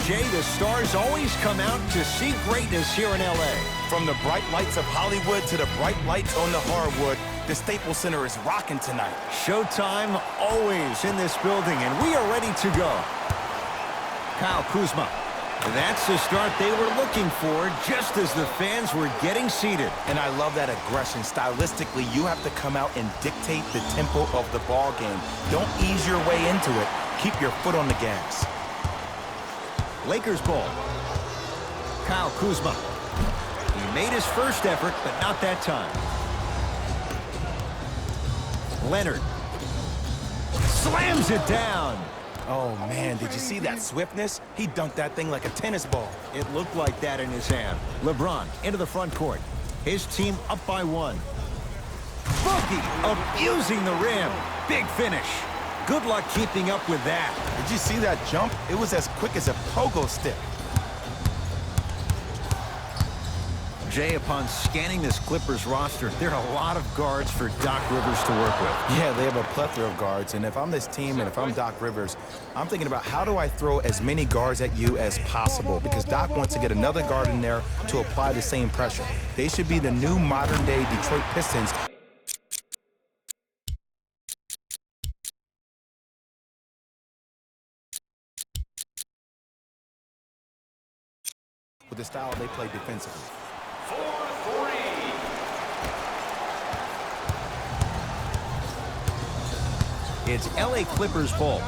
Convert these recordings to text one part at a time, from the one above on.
Jay, the stars always come out to see greatness here in L.A. From the bright lights of Hollywood to the bright lights on the hardwood, the Staples Center is rocking tonight. Showtime always in this building, and we are ready to go. Kyle Kuzma. That's the start they were looking for just as the fans were getting seated. And I love that aggression. Stylistically, you have to come out and dictate the tempo of the ball game. Don't ease your way into it. Keep your foot on the gas. Lakers ball. Kyle Kuzma. He made his first effort, but not that time. Leonard. Slams it down. Oh, man, did you see that swiftness? He dunked that thing like a tennis ball. It looked like that in his hand. LeBron into the front court. His team up by 1. Boogie abusing the rim. Big finish. Good luck keeping up with that. Did you see that jump? It was as quick as a pogo stick. Jay, upon scanning this Clippers roster, there are a lot of guards for Doc Rivers to work with. Yeah, they have a plethora of guards, and if I'm this team and if I'm Doc Rivers, I'm thinking about how do I throw as many guards at you as possible, because Doc wants to get another guard in there to apply the same pressure. They should be the new modern-day Detroit Pistons. With the style they play defensively. It's L.A. Clippers ball.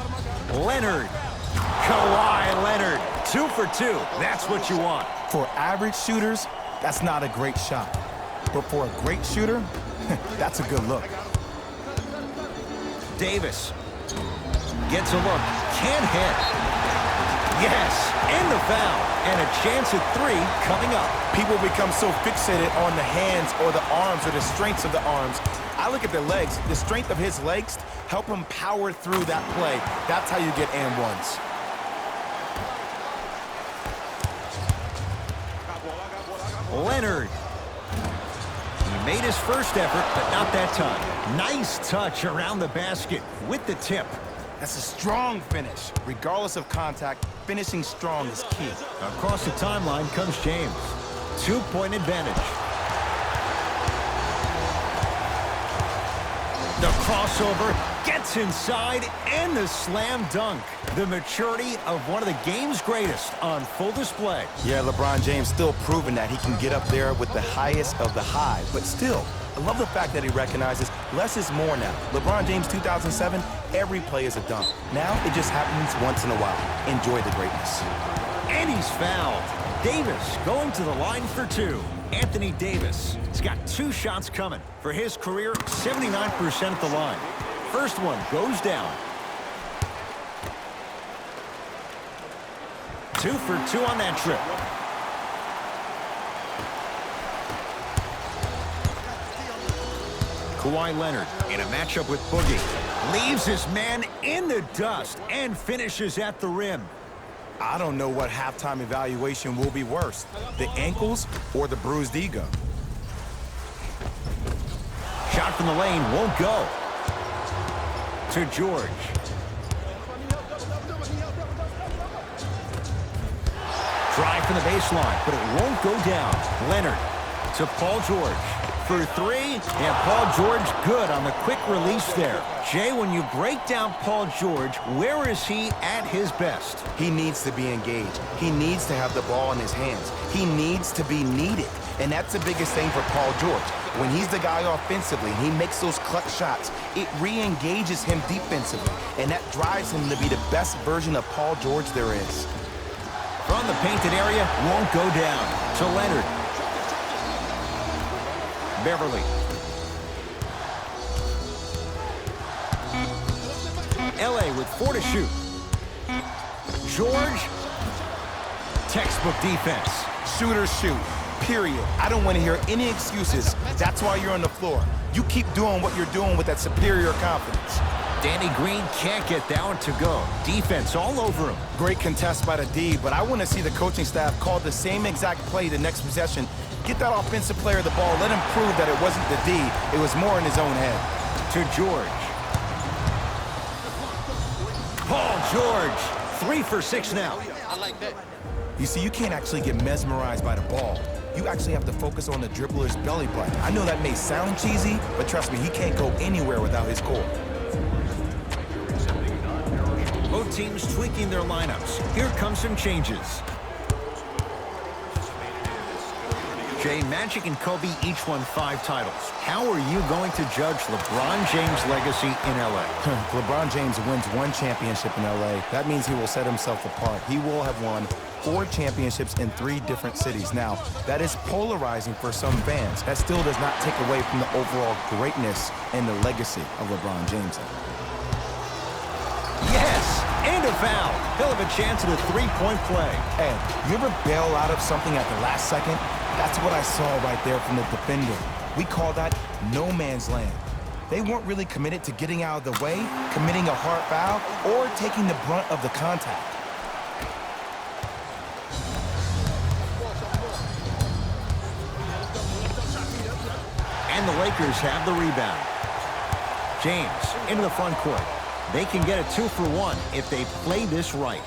Leonard. Kawhi Leonard. 2 for 2. That's what you want. For average shooters, that's not a great shot. But for a great shooter, that's a good look. Davis. Gets a look. Can't hit. Yes. And the foul. And a chance at 3 coming up. People become so fixated on the hands or the arms or the strengths of the arms. I look at the legs. The strength of his legs help him power through that play. That's how you get and ones. Leonard. He made his first effort, but not that time. Nice touch around the basket with the tip. That's a strong finish. Regardless of contact, finishing strong is key. Across the timeline comes James. 2-point advantage. The crossover gets inside and the slam dunk. The maturity of one of the game's greatest on full display. Yeah, LeBron James still proving that he can get up there with the highest of the high. But still, I love the fact that he recognizes less is more now. LeBron James 2007, every play is a dunk. Now it just happens once in a while. Enjoy the greatness. And he's fouled. Davis going to the line for 2. Anthony Davis has got 2 shots coming. For his career, 79% at the line. First one goes down. 2 for 2 on that trip. Kawhi Leonard in a matchup with Boogie. Leaves his man in the dust and finishes at the rim. I don't know what halftime evaluation will be worse, the ankles or the bruised ego. Shot from the lane won't go. To George. Drive from the baseline, but it won't go down. Leonard to Paul George. For 3, and Paul George good on the quick release there. Jay, when you break down Paul George, where is he at his best? He needs to be engaged. He needs to have the ball in his hands. He needs to be needed. And that's the biggest thing for Paul George. When he's the guy offensively, he makes those clutch shots. It re-engages him defensively. And that drives him to be the best version of Paul George there is. From the painted area, won't go down. To Leonard. Beverly. L.A. with 4 to shoot. George. Textbook defense. Shooters shoot, period. I don't want to hear any excuses. That's why you're on the floor. You keep doing what you're doing with that superior confidence. Danny Green can't get that one to go. Defense all over him. Great contest by the D, but I want to see the coaching staff call the same exact play the next possession. Get that offensive player the ball. Let him prove that it wasn't the D. It was more in his own head. To George. Paul George. 3 for 6 now. You see, you can't actually get mesmerized by the ball. You actually have to focus on the dribbler's belly button. I know that may sound cheesy, but trust me, he can't go anywhere without his core. Both teams tweaking their lineups. Here come some changes. Jay, Magic and Kobe each won 5 titles. How are you going to judge LeBron James' legacy in L.A.? LeBron James wins 1 championship in L.A. That means he will set himself apart. He will have won 4 championships in 3 different cities. Now, that is polarizing for some fans. That still does not take away from the overall greatness and the legacy of LeBron James. Yes, and a foul. He'll have a chance at a 3-point play. Ed, you ever bail out of something at the last second? That's what I saw right there from the defender. We call that no man's land. They weren't really committed to getting out of the way, committing a hard foul, or taking the brunt of the contact. And the Lakers have the rebound. James into the front court. They can get a 2-for-1 if they play this right.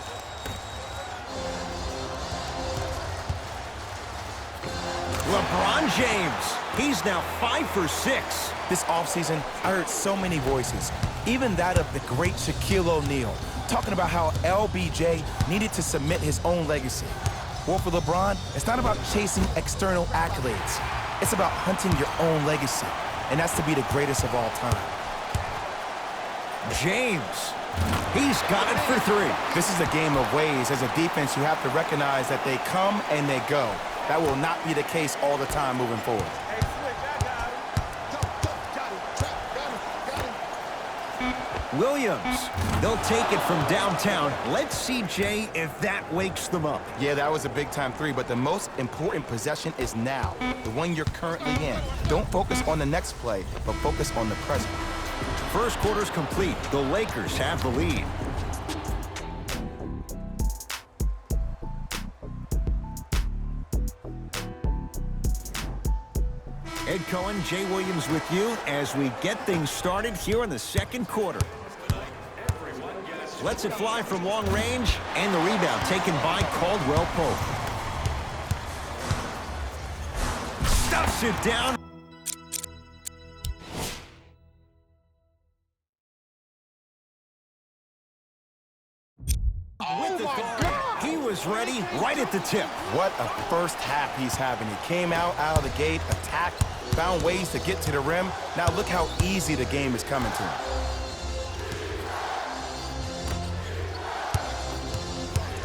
LeBron James, he's now 5 for 6. This offseason, I heard so many voices, even that of the great Shaquille O'Neal, talking about how LBJ needed to submit his own legacy. Well, for LeBron, it's not about chasing external accolades. It's about hunting your own legacy, and that's to be the greatest of all time. James, he's got it for 3. This is a game of ways. As a defense, you have to recognize that they come and they go. That will not be the case all the time moving forward. Williams, they'll take it from downtown. Let's see, Jay, if that wakes them up. Yeah, that was a big-time 3, but the most important possession is now, the one you're currently in. Don't focus on the next play, but focus on the present. First quarter's complete. The Lakers have the lead. Ed Cohen, Jay Williams with you as we get things started here in the second quarter. Lets it fly from long range, and the rebound taken by Caldwell Pope. Stuffs it down. He was ready right at the tip. What a first half he's having. He came out of the gate, attacked, found ways to get to the rim. Now look how easy the game is coming to him.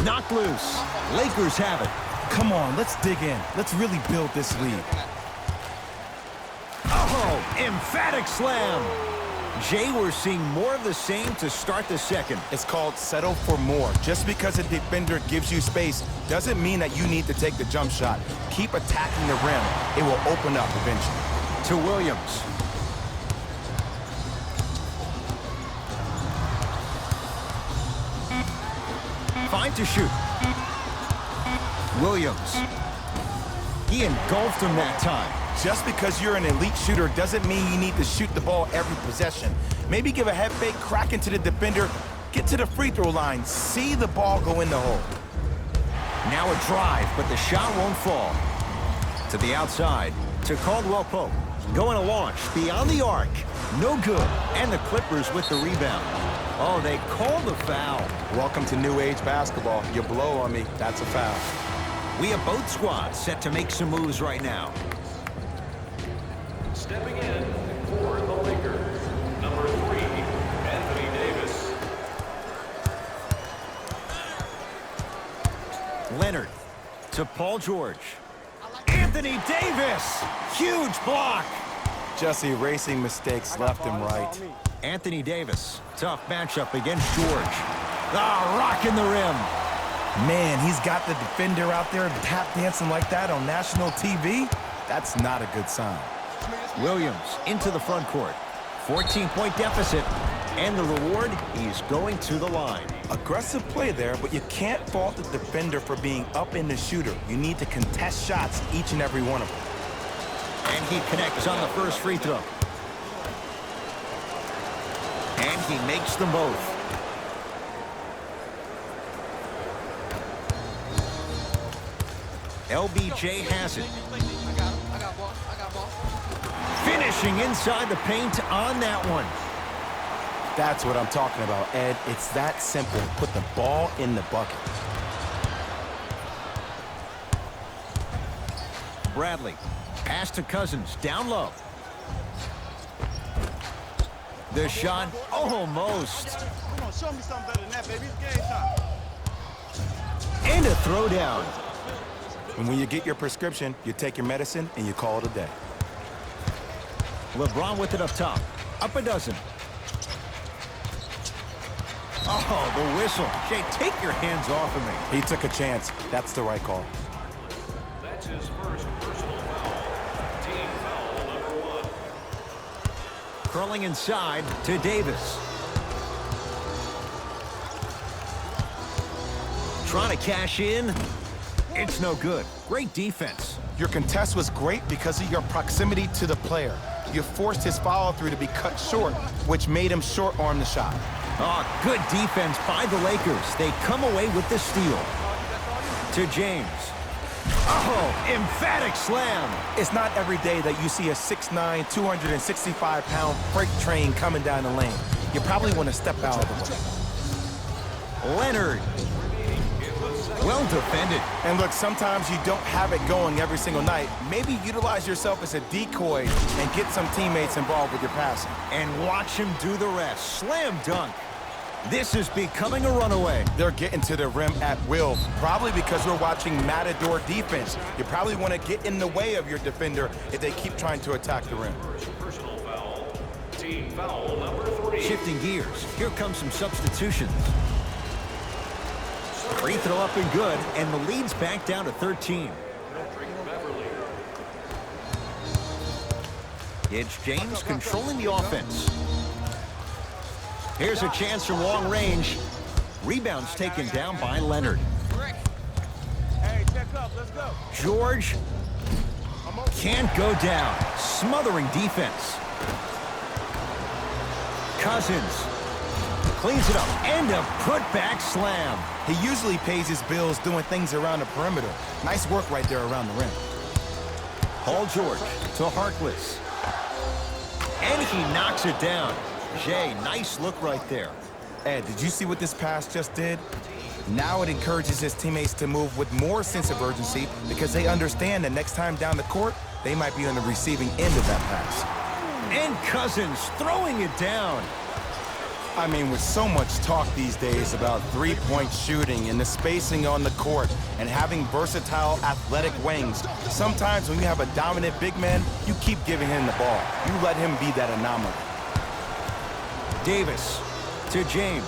Knocked loose. Lakers have it. Come on, let's dig in. Let's really build this lead. Oh, emphatic slam. Jay, we're seeing more of the same to start the second. It's called settle for more. Just because a defender gives you space doesn't mean that you need to take the jump shot. Keep attacking the rim. It will open up eventually. To Williams. Fine to shoot. Williams. He engulfed him that time. Just because you're an elite shooter doesn't mean you need to shoot the ball every possession. Maybe give a head fake, crack into the defender, get to the free throw line, see the ball go in the hole. Now a drive, but the shot won't fall. To the outside, to Caldwell Pope. Going to launch, beyond the arc. No good, and the Clippers with the rebound. Oh, they called the foul. Welcome to new age basketball. You blow on me, that's a foul. We have both squads set to make some moves right now. Stepping in for the Lakers, number 3, Anthony Davis. Leonard to Paul George. Anthony Davis! Huge block! Just erasing mistakes left and right. Anthony Davis, tough matchup against George. Ah, rocking the rim. Man, he's got the defender out there tap dancing like that on national TV. That's not a good sign. Williams into the front court. 14-point deficit. And the reward, he's going to the line. Aggressive play there, but you can't fault the defender for being up in the shooter. You need to contest shots, each and every one of them. And he connects on the first free throw. And he makes them both. LBJ has it. I got ball. Finishing inside the paint on that one. That's what I'm talking about, Ed. It's that simple. Put the ball in the bucket. Bradley. Pass to Cousins. Down low. The shot almost. Come on, show me something better than that, baby. It's game time. And a throwdown. And when you get your prescription, you take your medicine and you call it a day. LeBron with it up top. Up a dozen. Oh, the whistle. Jay, take your hands off of me. He took a chance. That's the right call. That's his first personal foul. Team foul number 1. Curling inside to Davis. Trying to cash in. It's no good. Great defense. Your contest was great because of your proximity to the player. You forced his follow-through to be cut short, which made him short-arm the shot. Oh, good defense by the Lakers. They come away with the steal. To James. Oh, emphatic slam. It's not every day that you see a 6'9", 265-pound freight train coming down the lane. You probably want to step out of the way. Leonard. Well defended. And look, sometimes you don't have it going every single night. Maybe utilize yourself as a decoy and get some teammates involved with your passing. And watch him do the rest. Slam dunk. This is becoming a runaway. They're getting to the rim at will, probably because we're watching Matador defense. You probably want to get in the way of your defender if they keep trying to attack the rim. First personal foul. Team foul number 3. Shifting gears. Here comes some substitutions. Free throw up and good, and the lead's back down to 13. Beverly. It's James controlling the offense. Here's a chance from long range. Rebounds taken down by Leonard. Hey, check up. Let's go. George can't go down. Smothering defense. Cousins cleans it up, and a putback slam. He usually pays his bills doing things around the perimeter. Nice work right there around the rim. Paul George to Harkless. And he knocks it down. Jay, nice look right there. Ed, did you see what this pass just did? Now it encourages his teammates to move with more sense of urgency because they understand that next time down the court, they might be on the receiving end of that pass. And Cousins throwing it down. I mean, with so much talk these days about three-point shooting and the spacing on the court and having versatile athletic wings, sometimes when you have a dominant big man, you keep giving him the ball. You let him be that anomaly. Davis to James.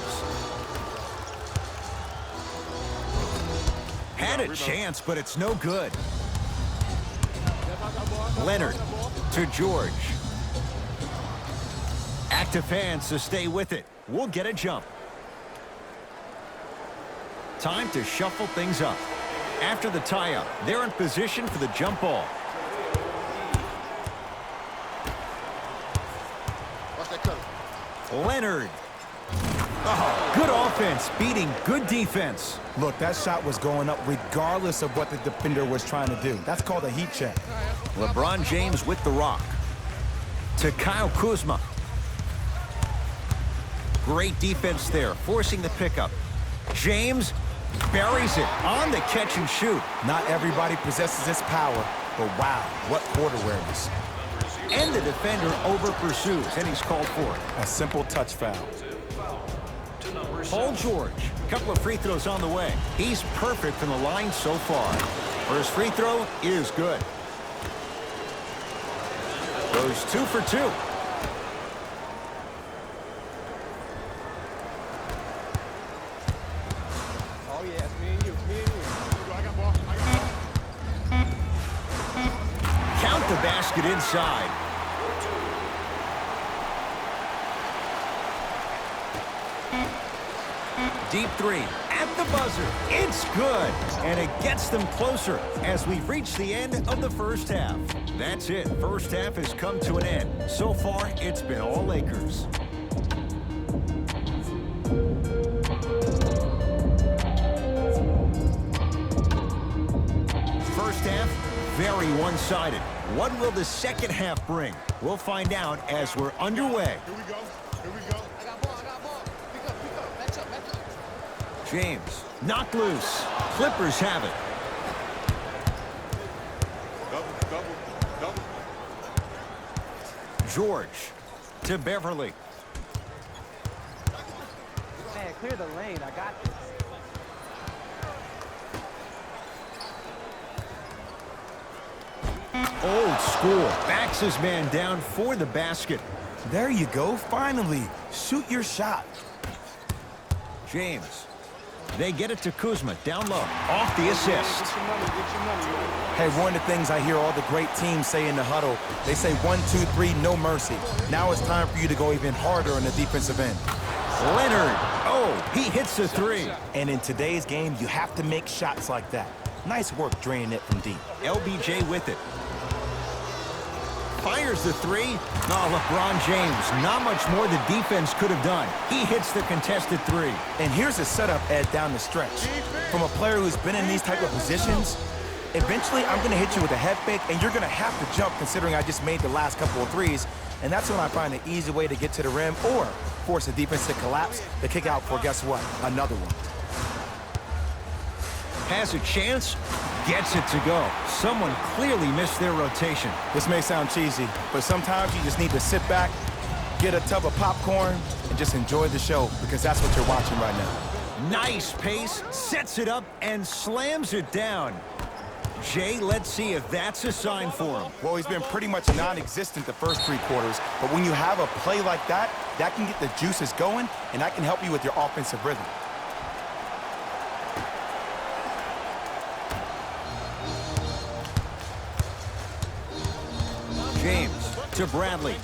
Had a chance, but it's no good. Leonard to George. Active fans to stay with it. We'll get a jump. Time to shuffle things up. After the tie-up, they're in position for the jump ball. Watch that cut. Leonard. Oh, good offense beating good defense. Look, that shot was going up regardless of what the defender was trying to do. That's called a heat check. LeBron James with the rock. To Kyle Kuzma. Great defense there, forcing the pickup. James buries it on the catch and shoot. Not everybody possesses this power, but wow, what court awareness. And the defender over pursues, and he's called for it. A simple touch foul. Paul George, a couple of free throws on the way. He's perfect from the line so far. First free throw is good. Goes 2 for 2. Oh, yeah, it's me and you. I got ball. Count the basket inside. Deep three at the buzzer. It's good. And it gets them closer as we reach the end of the first half. That's it. First half has come to an end. So far, it's been all Lakers. first half, very one-sided. What will the second half bring? We'll find out as we're underway. Here we go. Here we go. I got ball. Pick up. Match up. James, knocked loose. Clippers have it. Double. George to Beverly. Man, clear the lane. I got this. Old school. Backs his man down for the basket. There you go, finally. Shoot your shot. James. They get it to Kuzma. Down low. Off the assist. Get your money. Hey, one of the things I hear all the great teams say in the huddle, they say 1, 2, 3, no mercy. Now it's time for you to go even harder on the defensive end. Leonard. Oh, he hits the three. And in today's game, you have to make shots like that. Nice work draining it from deep. LBJ with it. Fires the three. Oh, LeBron James. Not much more the defense could have done. He hits the contested three. And here's a setup, Ed, down the stretch. From a player who's been in these type of positions, eventually I'm going to hit you with a head fake, and you're going to have to jump considering I just made the last couple of threes. And that's when I find an easy way to get to the rim or force the defense to collapse to kick out for, guess what, another one. Has a chance. Gets it to go. Someone clearly missed their rotation. This may sound cheesy, but sometimes you just need to sit back, get a tub of popcorn, and just enjoy the show, because that's what you're watching right now. Nice pace. Sets it up and slams it down. Jay, let's see if that's a sign for him. Well, he's been pretty much non-existent the first 3 quarters, but when you have a play like that, that can get the juices going, and that can help you with your offensive rhythm. James to Bradley.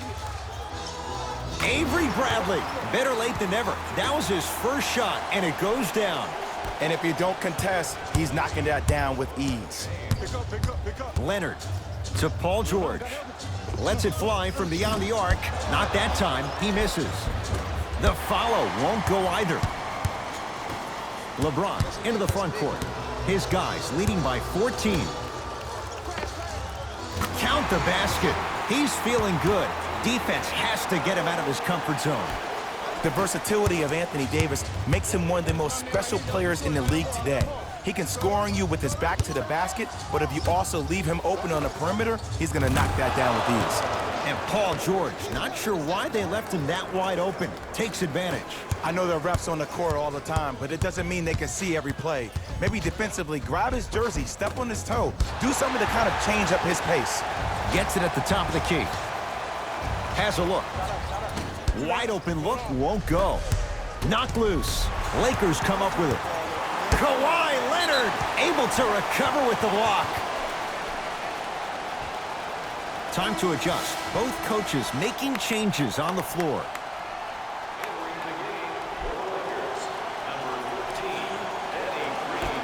Avery Bradley. Better late than never. That was his first shot, and it goes down. And if you don't contest, he's knocking that down with ease. Pick up. Leonard to Paul George. Lets it fly from beyond the arc. Not that time. He misses. The follow won't go either. LeBron into the front court. His guys leading by 14. Count the basket. He's feeling good. Defense has to get him out of his comfort zone. The versatility of Anthony Davis makes him one of the most special players in the league today. He can score on you with his back to the basket, but if you also leave him open on the perimeter, he's going to knock that down with ease. And Paul George, not sure why they left him that wide open. Takes advantage. I know there are refs on the court all the time, but it doesn't mean they can see every play. Maybe defensively, grab his jersey, step on his toe, do something to kind of change up his pace. Gets it at the top of the key. Has a look. Wide open look, won't go. Knocked loose. Lakers come up with it. Kawhi Leonard able to recover with the block. Time to adjust. Both coaches making changes on the floor. Entering the game for the Lakers, number 14, Danny Green.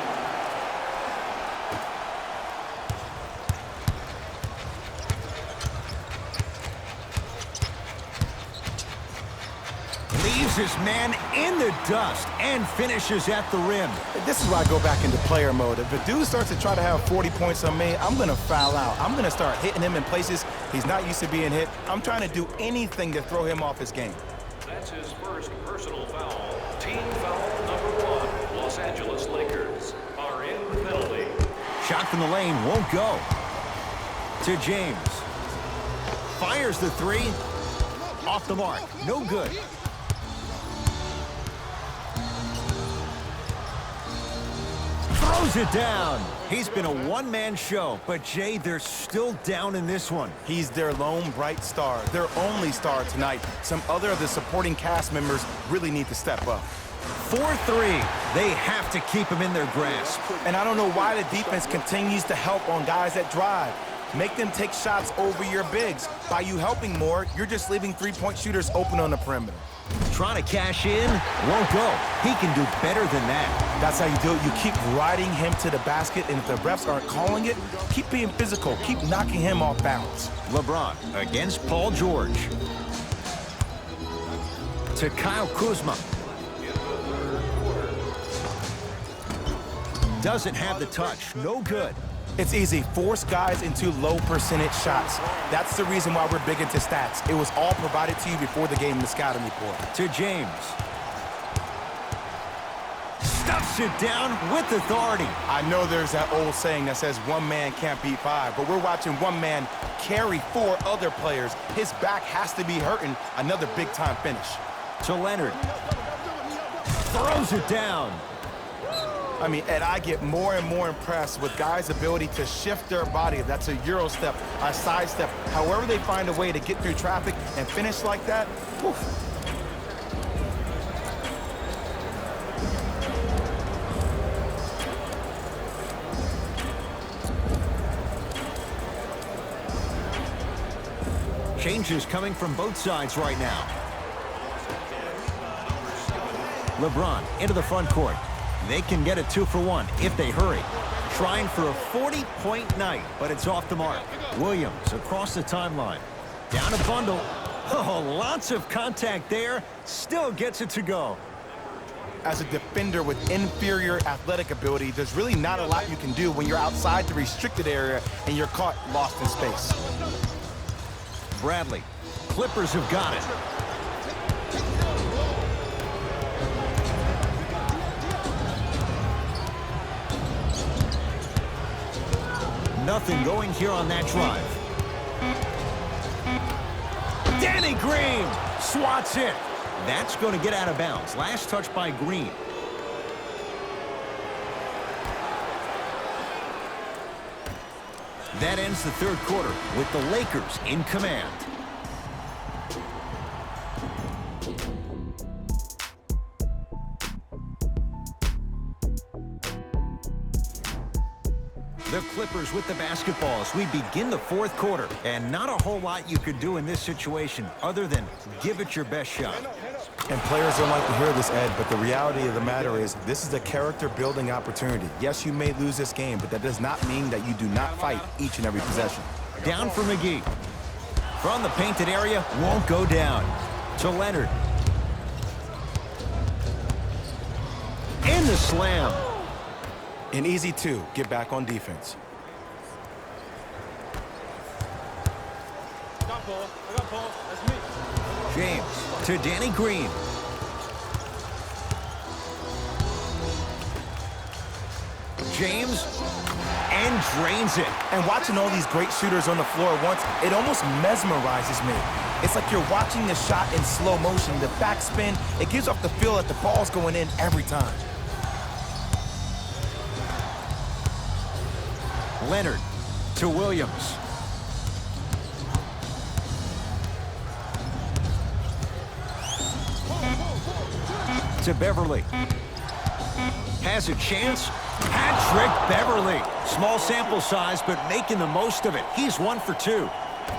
Leaves his man in the dust and finishes at the rim. This is why I go back into player mode. If a dude starts to try to have 40 points on me, I'm going to foul out. I'm going to start hitting him in places he's not used to being hit. I'm trying to do anything to throw him off his game. That's his first personal foul. Team foul number 1. Los Angeles Lakers are in the penalty. Shot from the lane won't go. To James. Fires the three. Off the mark. No good. Throws it down. He's been a one-man show, but Jay, they're still down in this one. He's their lone bright star, their only star tonight. Some other of the supporting cast members really need to step up. 4-3. They have to keep him in their grasp. And I don't know why the defense continues to help on guys that drive. Make them take shots over your bigs. By you helping more, you're just leaving three-point shooters open on the perimeter. Trying to cash in, won't go. He can do better than that. That's how you do it. You keep riding him to the basket, and if the refs aren't calling it, keep being physical. Keep knocking him off balance. LeBron against Paul George. To Kyle Kuzma. Doesn't have the touch. No good. It's easy. Force guys into low percentage shots. That's the reason why we're big into stats. It was all provided to you before the game in the scouting report. To James. Stuffs it down with authority. I know there's that old saying that says one man can't beat five, but we're watching one man carry four other players. His back has to be hurting. Another big-time finish. To Leonard. Throws it down. I mean, Ed, I get more and more impressed with guys' ability to shift their body. That's a Euro step, a side step. However they find a way to get through traffic and finish like that, whew. Changes coming from both sides right now. LeBron into the front court. They can get a 2-for-1 if they hurry. Trying for a 40-point night, but it's off the mark. Williams across the timeline. Down a bundle. Oh, lots of contact there. Still gets it to go. As a defender with inferior athletic ability, there's really not a lot you can do when you're outside the restricted area and you're caught lost in space. Bradley. Clippers have got it. Nothing going here on that drive. Danny Green swats it. That's going to get out of bounds. Last touch by Green. That ends the third quarter with the Lakers in command. The Clippers with the basketball as we begin the fourth quarter. And not a whole lot you could do in this situation other than give it your best shot. And players don't like to hear this, Ed, but the reality of the matter is this is a character-building opportunity. Yes, you may lose this game, but that does not mean that you do not fight each and every possession. Down for McGee. From the painted area, won't go down. To Leonard. In the slam. An easy two, get back on defense. I got ball. That's me. James to Danny Green. James and drains it. And watching all these great shooters on the floor at once, it almost mesmerizes me. It's like you're watching the shot in slow motion. The backspin, it gives off the feel that the ball's going in every time. Leonard to Williams. To Beverly. Has a chance. Patrick Beverly. Small sample size, but making the most of it. He's 1 for 2.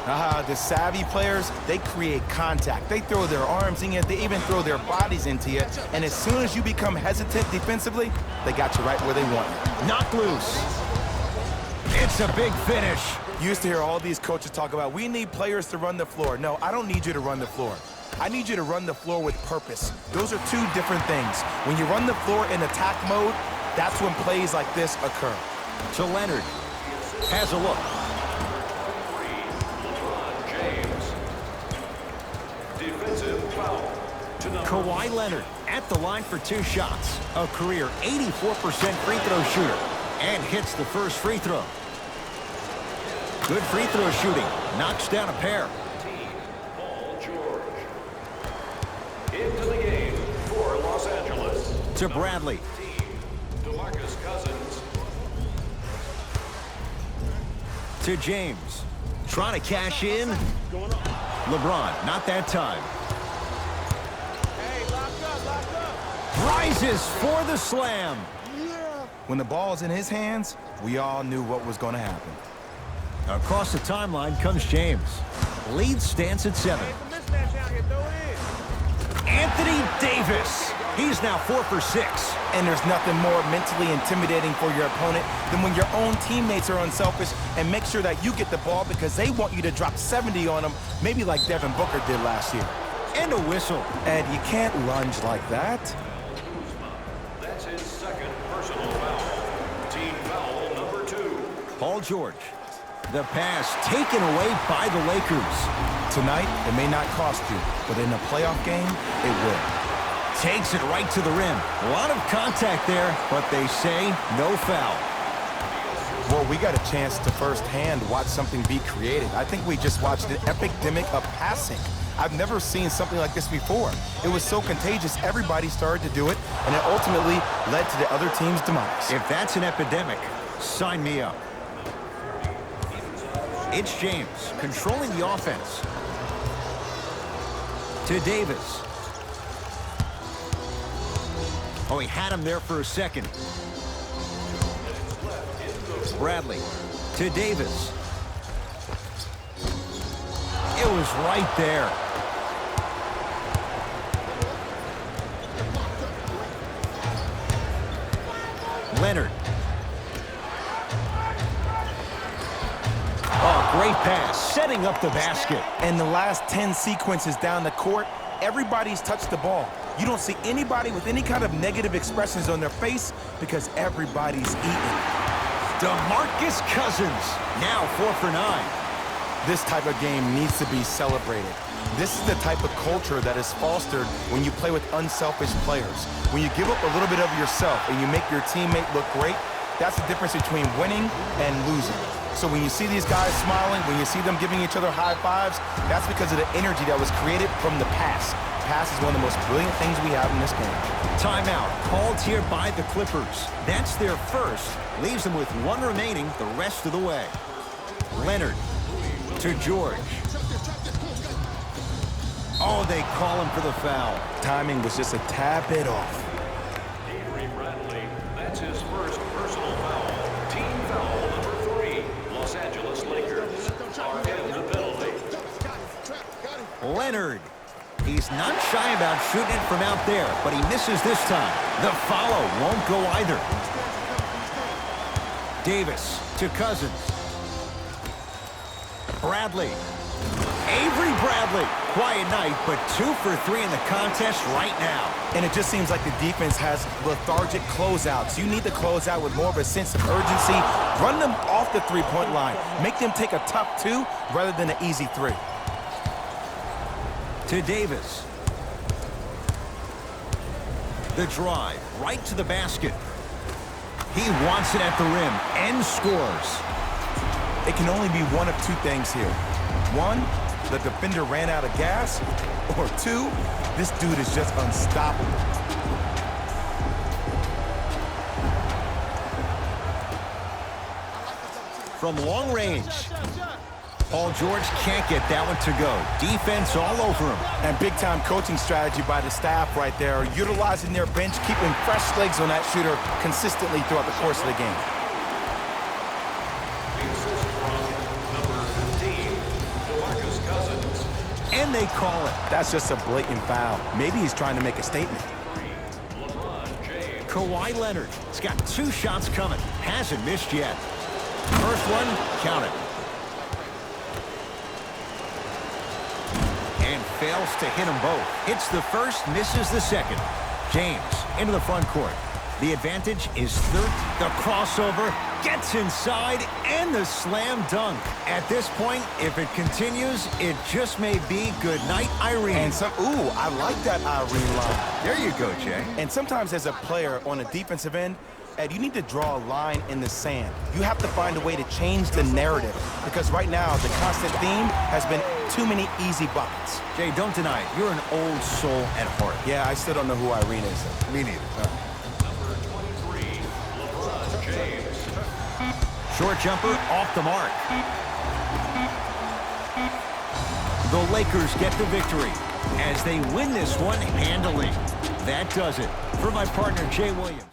The savvy players, they create contact. They throw their arms in you. They even throw their bodies into you. And as soon as you become hesitant defensively, they got you right where they want you. Knocked loose. It's a big finish. You used to hear all these coaches talk about, we need players to run the floor. No, I don't need you to run the floor. I need you to run the floor with purpose. Those are two different things. When you run the floor in attack mode, that's when plays like this occur. To Leonard. Has a look. Defensive foul. Kawhi Leonard at the line for 2 shots. A career 84% free throw shooter. And hits the first free throw. Good free throw shooting. Knocks down a pair. Paul George. Into the game for Los Angeles. To Bradley. DeMarcus Cousins. To James. Trying to cash in. LeBron, not that time. Hey, lock up. Rises for the slam. When the ball's in his hands, we all knew what was going to happen. Across the timeline comes James. Lead stands at 7. Hey, some mismatch out here. Throw it in. Anthony Davis. He's now 4 for 6. And there's nothing more mentally intimidating for your opponent than when your own teammates are unselfish and make sure that you get the ball because they want you to drop 70 on them, maybe like Devin Booker did last year. And a whistle. And you can't lunge like that. That's his second personal foul. Team foul number 2. Paul George. The pass taken away by the Lakers. Tonight, it may not cost you, but in a playoff game, it will. Takes it right to the rim. A lot of contact there, but they say no foul. Well, we got a chance to firsthand watch something be created. I think we just watched an epidemic of passing. I've never seen something like this before. It was so contagious, everybody started to do it, and it ultimately led to the other team's demise. If that's an epidemic, sign me up. It's James controlling the offense. To Davis. Oh, he had him there for a second. Bradley to Davis. It was right there. Leonard. Oh, great pass, setting up the basket. And the last 10 sequences down the court, everybody's touched the ball. You don't see anybody with any kind of negative expressions on their face because everybody's eating. DeMarcus Cousins, now 4 for 9. This type of game needs to be celebrated. This is the type of culture that is fostered when you play with unselfish players. When you give up a little bit of yourself and you make your teammate look great, that's the difference between winning and losing. So when you see these guys smiling, when you see them giving each other high fives, that's because of the energy that was created from the pass. Pass is one of the most brilliant things we have in this game. Timeout called here by the Clippers. That's their first. Leaves them with 1 remaining the rest of the way. Leonard to George. Oh, they call him for the foul. Timing was just a tad bit off. Bradley, that's his first personal foul. Team foul number 3. Los Angeles Lakers are in the penalty. Leonard. He's not shy about shooting it from out there, but he misses this time. The follow won't go either. Davis to Cousins. Bradley. Avery Bradley. Quiet night, but 2 for 3 in the contest right now. And it just seems like the defense has lethargic closeouts. You need to close out with more of a sense of urgency. Run them off the three-point line. Make them take a tough 2 rather than an easy 3. To Davis. The drive right to the basket. He wants it at the rim and scores. It can only be one of 2 things here. 1, the defender ran out of gas, or 2, this dude is just unstoppable. From long range. Paul George can't get that one to go. Defense all over him. And big-time coaching strategy by the staff right there, utilizing their bench, keeping fresh legs on that shooter consistently throughout the course of the game. Number 15, DeMarcus Cousins. And they call it. That's just a blatant foul. Maybe he's trying to make a statement. Kawhi Leonard. He's got 2 shots coming. Hasn't missed yet. First one, count it. And fails to hit them both. Hits the first, misses the second. James into the front court. The advantage is 30. The crossover gets inside and the slam dunk. At this point, if it continues, it just may be good night, Irene. And ooh, I like that Irene line. There you go, Jay. And sometimes as a player on a defensive end, Ed, you need to draw a line in the sand. You have to find a way to change the narrative because right now the constant theme has been too many easy buckets. Jay, don't deny it. You're an old soul at heart. Yeah, I still don't know who Irene is. Me neither. Number 23, LeBron James. Short jumper off the mark. The Lakers get the victory as they win this one handily. That does it. For my partner, Jay Williams.